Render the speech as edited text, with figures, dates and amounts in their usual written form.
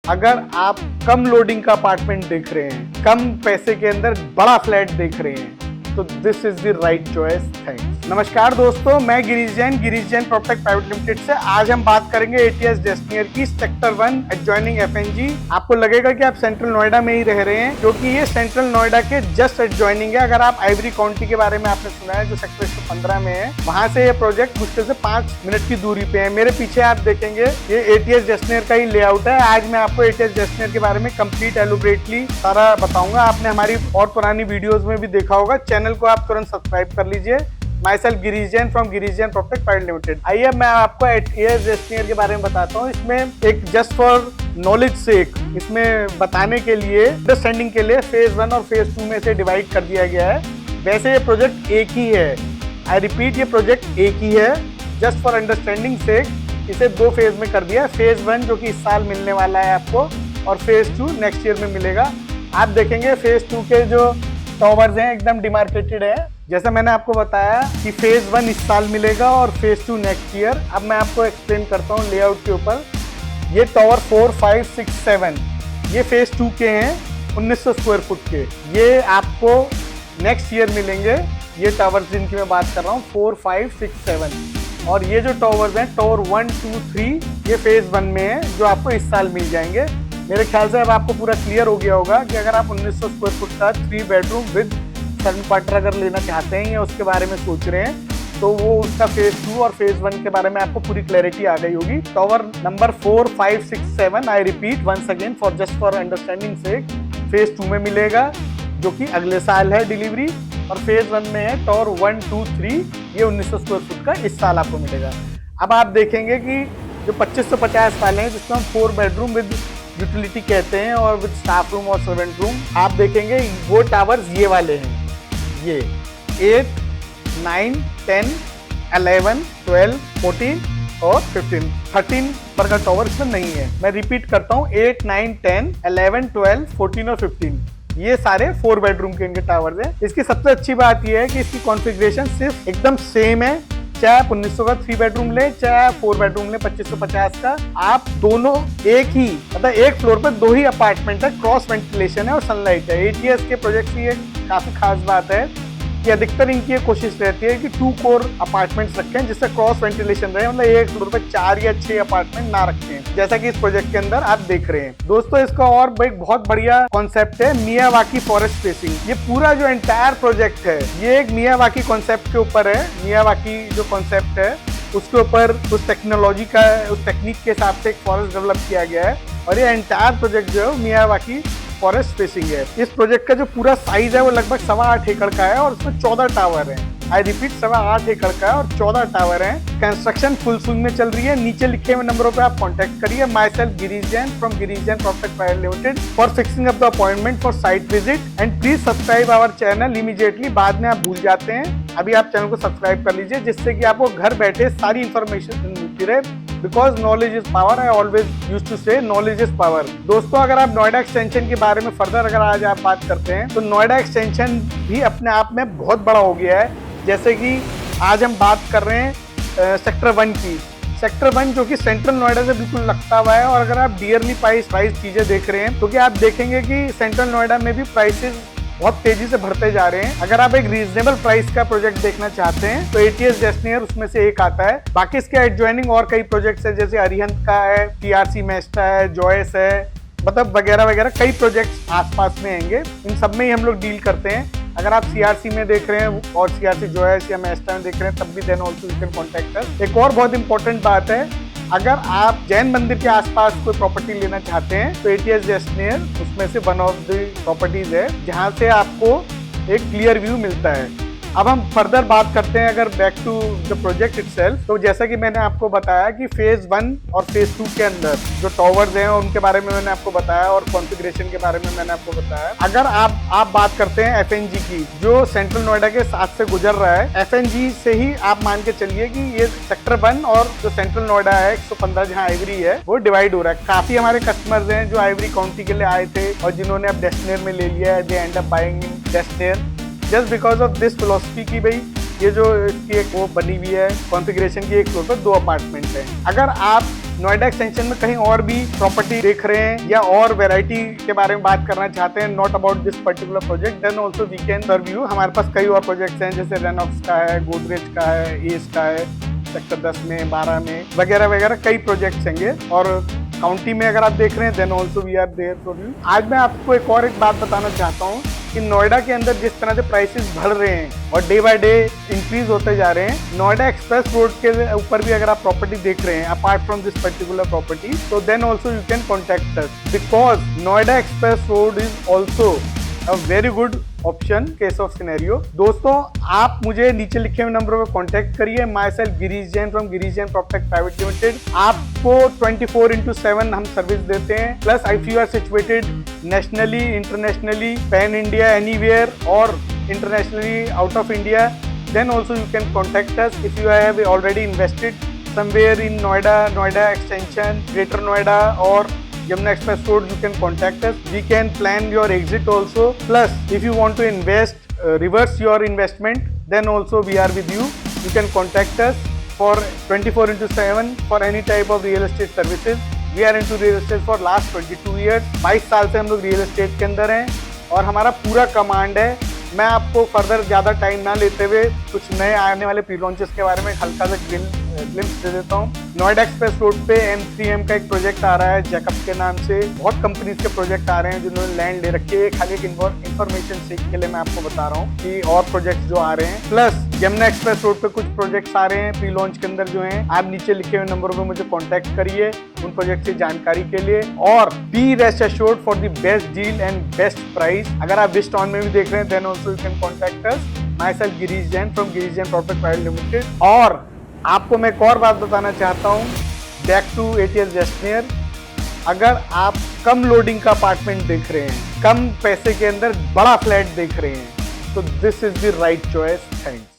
अगर आप कम लोडिंग का अपार्टमेंट देख रहे हैं, कम पैसे के अंदर बड़ा फ्लैट देख रहे हैं, तो this is the right choice. Thanks. नमस्कार दोस्तों, मैं Girish Jain property private limited से। आज हम बात करेंगे एटीएस डेस्टिनियर की सेक्टर 1 एडजॉइनिंग एफएनजी। आपको लगेगा कि आप सेंट्रल नोएडा में ही रह रहे हैं, क्योंकि ये सेंट्रल नोएडा के जस्ट एडजॉइनिंग है। अगर आप आइवरी काउंटी के बारे में आपने सुना है, जो सेक्टर 115 में है, वहां से ये प्रोजेक्ट मुश्किल से 5 मिनट की दूरी पे है। मेरे पीछे आप देखेंगे ये एटीएस डेस्टिनियर का ही लेआउट है। आज मैं आपको एटीएस डेस्टिनियर के बारे में कंप्लीट एलुब्रेटली सारा बताऊंगा। आपने हमारी और पुरानी वीडियोज में भी देखा होगा। चैनल को आप तुरंत सब्सक्राइब कर लीजिए। My self Girish Jain from Girish Jain property private limited. आइए मैं आपको एटीएस डेस्टिनियर के बारे में बताता हूँ। इसमें एक जस्ट फॉर नॉलेज सेक, इसमें बताने के लिए, अंडरस्टैंडिंग के लिए फेज 1 और फेज 2 में से डिवाइड कर दिया गया है। वैसे ये प्रोजेक्ट एक ही है। आई रिपीट, ये प्रोजेक्ट एक ही है। जस्ट फॉर अंडरस्टैंडिंग सेक इसे 2 फेज में कर दिया। फेज 1 जो कि इस साल मिलने वाला है आपको, और फेज 2 नेक्स्ट ईयर में मिलेगा। आप देखेंगे फेज 2 के जो टॉवर्स हैं एकदम डिमार्केटेड है। जैसा मैंने आपको बताया कि फेज 1 इस साल मिलेगा और फेज 2 नेक्स्ट ईयर। अब मैं आपको एक्सप्लेन करता हूँ लेआउट के ऊपर। ये टॉवर 4, 5, 6, 7 ये फेज 2 के हैं, 1900 स्क्वायर फुट के। ये आपको नेक्स्ट ईयर मिलेंगे। ये टावर्स जिनकी मैं बात कर रहा हूँ 4, 5, 6, 7। और ये जो टॉवर्स हैं टॉवर 1, 2, 3 ये फेज 1 में है, जो आपको इस साल मिल जाएंगे। मेरे ख्याल से अब आपको पूरा क्लियर हो गया होगा कि अगर आप 1900 स्क्वायर फुट का 3 बेडरूम विद 7 क्वार्टर अगर लेना चाहते हैं या उसके बारे में सोच रहे हैं, तो वो उसका फेज 2 और फेज 1 के बारे में आपको पूरी क्लैरिटी आ गई होगी। Tower number 4, 5, 6, 7 I repeat once again for just for understanding से फेज 2 में मिलेगा, जो कि अगले साल है डिलीवरी। और फेज 1 में है टॉवर 1, 2, 3 ये 1900 स्क्वायर फुट का इस साल आपको मिलेगा। अब आप देखेंगे कि जो 2550 वाले हैं, जिसको हम 4 बेडरूम विद यूटिलिटी कहते हैं और विद स्टाफ रूम और सर्वेंट रूम, आप देखेंगे वो टावर्स ये वाले हैं। ये 8, 9, 10, 11, 12, 14 और 15, 13 पर का टॉवर इसमें नहीं है। मैं रिपीट करता हूँ, 8, 9, 10, 11, 12, 14 और 15 ये सारे 4 बेडरूम के इनके टावर्स हैं। इसकी सबसे अच्छी बात यह है कि इसकी कॉन्फ़िगरेशन सिर्फ एकदम सेम है। चाहे आप 1900 का 3 बेडरूम ले, चाहे आप 4 बेडरूम ले 2550 का, आप दोनों एक ही, मतलब एक फ्लोर पर 2 ही अपार्टमेंट है, क्रॉस वेंटिलेशन है और सनलाइट है। एटीएस के प्रोजेक्ट की एक काफी खास बात है कि अधिकतर इनकी ये कोशिश रहती है कि 2 कोर अपार्टमेंट्स रखें, जिससे क्रॉस वेंटिलेशन रहे, मतलब एक फ्लोर पर 4 या 6 अपार्टमेंट ना रखें, जैसा कि इस प्रोजेक्ट के अंदर आप देख रहे हैं। दोस्तों, इसका और एक बहुत बढ़िया कॉन्सेप्ट है मियावाकी फॉरेस्ट स्पेसिंग। ये पूरा जो एंटायर प्रोजेक्ट है, ये एक मियावाकी कॉन्सेप्ट के ऊपर है। मियावाकी जो कॉन्सेप्ट है उसके ऊपर उस टेक्नोलॉजी का, उस टेक्निक के हिसाब से एक फॉरेस्ट डेवलप किया गया है। और ये एंटायर प्रोजेक्ट जो है मियावाकी फॉरेस्ट स्पेसिंग है। इस प्रोजेक्ट का जो पूरा साइज है वो लगभग 8.25 एकड़ का है और उसमें 14 टावर है। आई रिपीट, 8.25 एकड़ का है और 14 टावर हैं। कंस्ट्रक्शन फुल स्विंग में चल रही है। नीचे लिखे हुए नंबरों पे आप कांटेक्ट करिए। Myself Girish Jain from Girish Jain property private limited for fixing up the appointment for site visit and please subscribe our channel immediately. बाद में आप भूल जाते हैं, अभी आप चैनल को सब्सक्राइब कर लीजिए, जिससे कि आपको घर बैठे सारी इंफॉर्मेशन मिलती रहे। Because knowledge is power, I always used to say knowledge is power. दोस्तों, अगर आप नोएडा एक्सटेंशन के बारे में फर्दर अगर आज आप बात करते हैं, तो नोएडा एक्सटेंशन भी अपने आप में बहुत बड़ा हो गया है। जैसे कि आज हम बात कर रहे हैं सेक्टर 1 की। सेक्टर 1 जो कि सेंट्रल नोएडा से बिल्कुल लगता हुआ है। और अगर आप डियरली प्राइस चीजें देख रहे हैं, क्योंकि आप देखेंगे कि सेंट्रल नोएडा में भी प्राइसेस बहुत तेजी से बढ़ते जा रहे हैं। अगर आप एक रीजनेबल प्राइस का प्रोजेक्ट देखना चाहते हैं, तो एटीएस डेस्टिनियर उसमें से एक आता है। बाकी इसके एडजॉइनिंग और कई प्रोजेक्ट्स है, जैसे अरिहंत का है, टीआरसी मेस्टा है, जॉयस है, मतलब वगैरह वगैरह कई प्रोजेक्ट्स आसपास में आएंगे। इन सब में ही हम लोग डील करते हैं। अगर आप सीआरसी में देख रहे हैं और सीआरसी जॉयस या मेस्टा में देख रहे हैं, तब भी then also you can contact us. एक और बहुत इंपॉर्टेंट बात है, अगर आप जैन मंदिर के आसपास कोई प्रॉपर्टी लेना चाहते हैं, तो एटीएस डेस्टिनियर उसमें से वन ऑफ द प्रॉपर्टीज है, जहां से आपको एक क्लियर व्यू मिलता है। अब हम फर्दर बात करते हैं, अगर back to the project itself, तो जैसा कि मैंने आपको बताया कि फेज 1 और फेज 2 के अंदर जो टॉवर्स हैं उनके बारे में मैंने आपको बताया और कॉन्फ़िगरेशन के बारे में मैंने आपको बताया। अगर आप बात करते हैं एफएनजी की, जो सेंट्रल नोएडा के साथ से गुजर रहा है, एफएनजी से ही आप मान के चलिए कि ये सेक्टर 1 और जो सेंट्रल नोएडा है 115 जहाँ आइवरी है, वो डिवाइड हो रहा है। काफी हमारे कस्टमर्स हैं जो आइवरी काउंटी के लिए आए थे और जिन्होंने अब डेस्टिनियर में ले लिया है, they end up buying in डेस्टिनियर just because of this philosophy की भाई ये जो इसकी एक वो बनी हुई है कॉन्फ़िगरेशन की, एक फ्लोर पर 2 अपार्टमेंट है। अगर आप नोएडा एक्सटेंशन में कहीं और भी प्रॉपर्टी देख रहे हैं या और वैरायटी के बारे में बात करना चाहते हैं, not about this particular project, then also we can serve you. हमारे पास कई और प्रोजेक्ट्स हैं, जैसे रेनॉक्स का है, गोदरेज का है, एस का है, सेक्टर 10 में, 12 में वगैरह वगैरह कई प्रोजेक्ट्स होंगे। और काउंटी में अगर आप देख रहे हैं then also we are there for you. आज मैं आपको एक और बात बताना चाहता हूँ कि नोएडा के अंदर जिस तरह से प्राइसेस बढ़ रहे हैं और डे बाय डे इंक्रीज होते जा रहे हैं, नोएडा एक्सप्रेस रोड के ऊपर भी अगर आप प्रॉपर्टी देख रहे हैं apart from this particular property, तो then also you can contact us because Noida express road is also a very good option case of scenario. दोस्तों, आप मुझे नीचे लिखे हुए नंबर पर कांटेक्ट करिए। Myself Girish Jain from Girish Jain property private limited. आपको 24/7 हम सर्विस देते हैं। Plus if you are situated nationally, internationally, pan India, anywhere और internationally out of India, then also you can contact us. If you have already invested somewhere in Noida extension, Greater Noida or Yamuna Express Road, you can contact us. We can plan your exit also. Plus, if you want to invest, reverse your investment, then also we are with you. You can contact us for 24/7 for any type of real estate services. We are into real estate for last 22 years. 22 साल से हम लोग real estate के अंदर हैं और हमारा पूरा कमांड है। मैं आपको फर्दर ज़्यादा टाइम ना लेते हुए कुछ नए आने वाले प्री लॉन्चेस के बारे में हल्का सा ग्लिम्स दे देता हूँ। नोएडा एक्सप्रेस रोड पे M3M का एक प्रोजेक्ट आ रहा है जैकब के नाम से। बहुत कंपनीज के प्रोजेक्ट आ रहे हैं जिन्होंने लैंड ले रखी है। खाली एक इन्फॉर्मेशन सेक के लिए मैं आपको बता रहा हूँ कि और प्रोजेक्ट जो आ रहे हैं। प्लस यमुना एक्सप्रेस रोड पे कुछ प्रोजेक्ट्स आ रहे हैं प्री लॉन्च के अंदर जो हैं। आप नीचे लिखे हुए नंबरों पर मुझे कॉन्टैक्ट करिए उन प्रोजेक्ट की जानकारी के लिए और be rest assured for the best deal and best price. अगर आप विश टाउन में भी देख रहे हैं then also you can contact us. Myself Girish Jain from Girish Jain property private limited. और आपको मैं एक और बात बताना चाहता हूँ, बैक टू ATS वेस्टनियर। अगर आप कम लोडिंग का अपार्टमेंट देख रहे हैं, कम पैसे के अंदर बड़ा फ्लैट देख रहे हैं, तो this is the right choice. Thanks.